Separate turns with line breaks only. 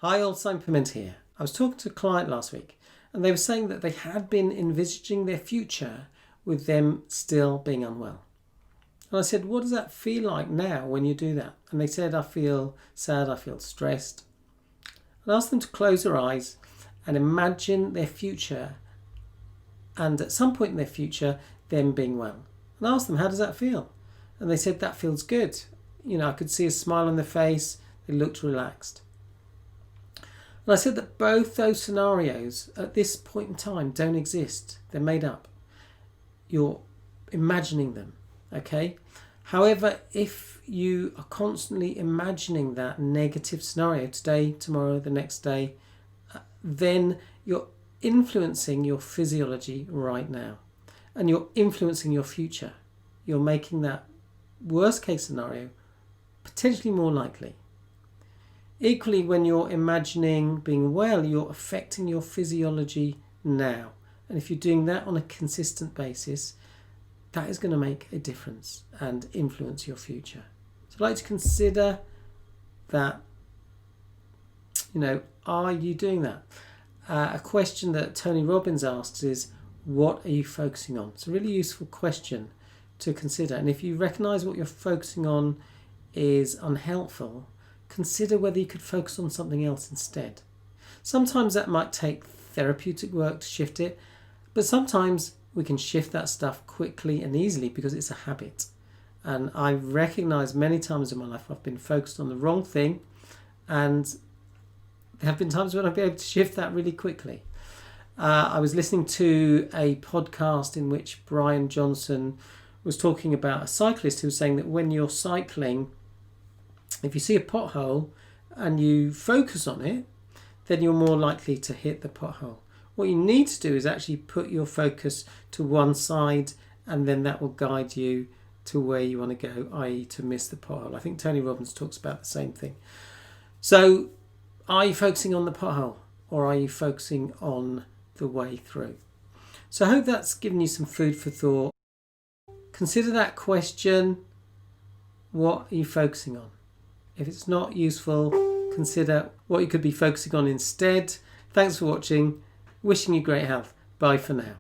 Hi, old Simon Pimenta here. I was talking to a client last week and they were saying that they had been envisaging their future with them still being unwell. And I said, what does that feel like now when you do that? And they said, I feel sad, I feel stressed. I asked them to close their eyes and imagine their future and at some point in their future, them being well. And I asked them, how does that feel? And they said, that feels good. You know, I could see a smile on their face. They looked relaxed. And I said that both those scenarios at this point in time don't exist. They're made up. You're imagining them, okay? However, if you are constantly imagining that negative scenario today, tomorrow, the next day, then you're influencing your physiology right now. And you're influencing your future. You're making that worst case scenario potentially more likely. Equally, when you're imagining being well, you're affecting your physiology now. And if you're doing that on a consistent basis, that is going to make a difference and influence your future. So I'd like to consider that, are you doing that? A question that Tony Robbins asks is, what are you focusing on? It's a really useful question to consider. And if you recognise what you're focusing on is unhelpful, consider whether you could focus on something else instead. Sometimes that might take therapeutic work to shift it, but sometimes we can shift that stuff quickly and easily because it's a habit. And I've recognized many times in my life I've been focused on the wrong thing, and there have been times when I've been able to shift that really quickly. I was listening to a podcast in which Brian Johnson was talking about a cyclist who was saying that when you're cycling, if you see a pothole and you focus on it, then you're more likely to hit the pothole. What you need to do is actually put your focus to one side, and then that will guide you to where you want to go, i.e. to miss the pothole. I think Tony Robbins talks about the same thing. So are you focusing on the pothole or are you focusing on the way through? So I hope that's given you some food for thought. Consider that question. What are you focusing on? If it's not useful, consider what you could be focusing on instead. Thanks for watching. Wishing you great health. Bye for now.